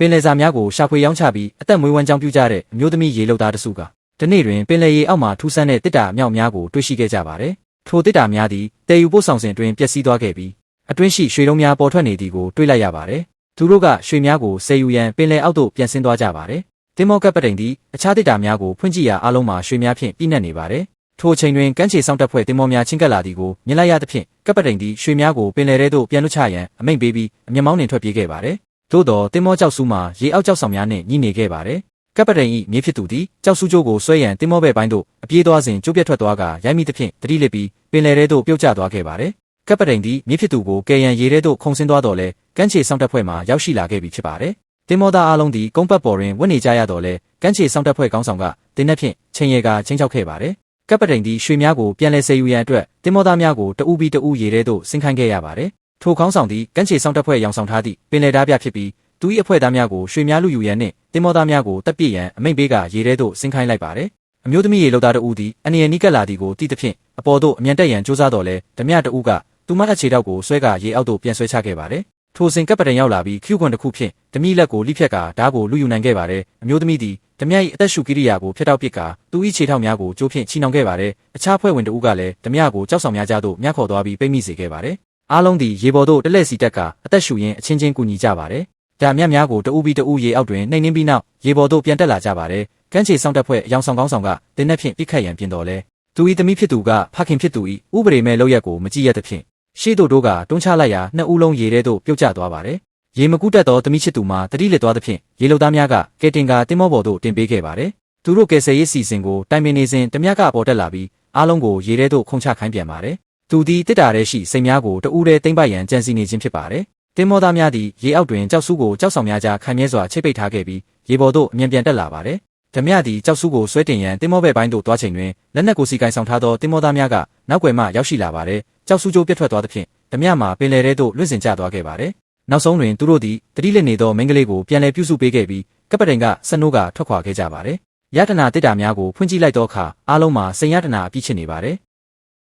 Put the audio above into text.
င်လယ်စာများကိုရှာဖွေရောင်းချပြီးအသက်မွေးဝမ်းကြောင်းပြုကြတဲ့အမျိုးသမီးရေလုပ်သားတစုကဒီနေ့တွင်ပင်လယ်ရေအောက်မှထူးဆန်းတဲ့တစ်တာအမြောက်များကိုတွေ့ရှိခဲ့ကြပါတယ်။ထိုတစ်တာများသည်တည်ယူပို့ဆောင်စဉ်အတွင်းပျက်စီးသွားခဲ့ပြီးအတွင်းရှိရွှေတုံးများပေါ်ထွက်နေသည်ကိုတွေ့လိုက်ရပါတယ်။သူတို့ကရွှေများကိုဆယ်ယူရန်ပင်လယ်အောက်သို့ပြန်ဆင်းသွားကြပါတယ်။တင်မောကပ်ပတိန်သည်အခြားတစ်တာများကိုဖွင့်ကြည့်ရာအားလုံးမှာရွှေများဖြင့်ပြည့်နှက်နေပါတယ်။ထိုအချိန်တွင်ကမ်းခြေစောင့်တပ်ဖွဲ့တင်မောများချင်းကပ်လာသည်ကိုမြင်လိုက်ရသဖြင့်ကပ်ပတိန်သည်ရွှေများကိုပင်လယ်ထဲသို့ပြန်လွှတ်ချရန်အမိန့်ပေးပြီးအမျက်မောင်းနှင်ထွက်ပြေးခဲ့ပါတယ်။သို့သောတင်မောကြောက်ဆူမှရေအောက်ကြောက်ဆောင်များနှင့်ညှိနေခဲ့ပါတယ်။ကပ်ပတိန်၏မြေဖြစ်သူသည်ကြောက်ဆူကျိုးကိုဆွဲရန်တင်မောဘဲ့ပိုင်းသို့အပြေးသွားစဉ်ကျိုးပြတ်ထွက်သွားကရိုက်မိသဖြင့်တတိလစ်ပြီးပင်လယ်ထဲသို့ပြုတ်ကျသွားခဲ့ပါတယ်။ကပ်ပတိန်သည်မြေဖြစ်သူကိုကယ်ရန်ရေထဲသို့ခုန်ဆင်းသွားတော်လဲကမ်းခြေစောင့်တပ်ဖွဲ့မှရောက်ရှိလာခဲ့ပြီဖြစ်ပါတယ်။တင်မောသားအားလုံးသည်ကုန်းပတ်ပေါ်တွင်ဝတ်နေကြရတော်လဲကမ်းခြေစောင့်တပ်ဖွဲ့ခေါင်းဆောင်ကတင်းနှက်ဖြင့်ချိန်ရည်ကချင်းချောက်ခဲ့ပါတယ်။ကပ်ပတိန်သည်ရွှေများကိုပြန်လဲဆယ်ယူရန်အတွက်တင်မောသားများကိုတအူးပြီးတအူးရေထဲသို့ဆင်းခိုင်းခဲ့ရပါတယ်။ထိုခေါင်းဆောင်သည်ကမ်းခြေစောင့်တပ်ဖွဲ့ရောင်ဆောင်ထားသည့်ပင်လယ်သားပြဖြစ်ပြီးသူ၏အဖွဲ့သားများကိုရွှေများလူယူရန်နှင့်တင်မောသားများကိုတပ်ပစ်ရန်အမိန့်ပေးကရေထဲသို့ဆင်းခိုင်းလိုက်ပါတယ်။အမျိုးသမီးရေလုပ်သားတဦးသည်အနေရနီးကပ်လာသည်ကိုသိသဖြင့်အပေါ်သို့အမြန်တက်ရန်ကြိုးစားတော်လဲဓမြတဦးကသူမအခြေထောက်ကိုဆွဲကရေအောက်သို့ပြန်ဆွဲချခဲ့ပါတယ်။ထိုစဉ်ကပ်ပတိန်ရောက်လာပြီးချူခွန်တစ်ခုဖြင့်ဓမြလက်ကိုလိဖြတ်ကာဓားကိုလူယူနိုင်ခဲ့ပါတယ်။အမျိုးသမီးသည်ဓမြ၏အသက်ရှူကိရိယာကိုဖျက်တောက်ပစ်ကာသူ၏ခြေထောက်များကိုကြိုးဖြင့်ချီနှောင်ခဲ့ပါတယ်။အခြားဖွဲ့ဝင်တဦးကလည်းဓမြကိုကြောက်ဆောင်များကြားသို့မြခေါ်သွားပြီးပိတ်မိစေခဲ့ပါတယ်။အားလုံးသည်ရေပေါ်သို့တလဲစီတက်ကာအသက်ရှူရင်းအချင်းချင်းကူညီကြပါတယ်။ဓာမြများကိုတအူးပြီးတအူးရေအောက်တွင်နှိမ်နှင်းပြီးနောက်ရေပေါ်သို့ပြန်တက်လာကြပါတယ်။ကမ်းခြေစောင့်တပ်ဖွဲ့အယောင်ဆောင်ကောင်းဆောင်ကတင်းနှက်ဖြင့်ပြစ်ခတ်ရန်ပြင်တော်လဲသူ၏သမီးဖြစ်သူကဖခင်ဖြစ်သူ၏ဥပဒေမဲ့လောက်ရက်ကိုမကြည့်ရသဖြင့်ရှေ့သို့တို့ကတွန်းချလိုက်ရာနှစ်ဦးလုံးရေထဲသို့ပြုတ်ကျသွားပါတယ်။ရေမကူးတတ်သောသမီးချစ်သူမှာတတိလစ်သွားသဖြင့်ရေလုံသားများကကဲတင်ကာတင်မောပေါ်သို့တင်ပေးခဲ့ပါတယ်။သူတို့ကယ်ဆယ်ရေးစီစဉ်ကိုတိုင်ပင်နေစဉ်ဓမြကပေါ်တက်လာပြီးအားလုံးကိုရေထဲသို့ခုန်ချခိုင်းပြန်ပါတယ်။သူသည်တစ်တာထဲရှိစိတ်များကိုတဦးတည်းသိမ့်ပိုက်ရန်ကြံစည်နေခြင်းဖြစ်ပါတယ်။တင်မောသားများသည်ရေအောက်တွင်ကြောက်ဆူးကိုကြောက်ဆောင်များကြားခံမြဲစွာချိတ်ပိတ်ထားခဲ့ပြီးရေပေါ်သို့အမြန်ပြန်တက်လာပါတယ်။ဓမြသည်ကြောက်ဆူးကိုဆွဲတင်ရန်တင်မောဘဲ့ပိုင်းသို့သွားချိန်တွင်လက်နက်ကိုစီကင်ဆောင်ထားသောတင်မောသားများကနောက်ွယ်မှရောက်ရှိလာပါတယ်။ကြောက်ဆူးကျိုးပြတ်ထွက်သွားသဖြင့်ဓမြမှာပင်လယ်ထဲသို့လွင့်စင်ကျသွားခဲ့ပါတယ်။နောက်ဆုံးတွင်သူတို့သည်တတိလက်နေသောမိန်းကလေးကိုပြန်လည်ပြုစုပေးခဲ့ပြီးကပ်ပတိန်ကစနိုးကထွက်ခွာခဲ့ကြပါတယ်။ယတနာတစ်တာများကိုဖွင့်ကြည့်လိုက်သောအခါအားလုံးမှာစိန်ယတနာအပြည့်ချစ်နေပါတယ်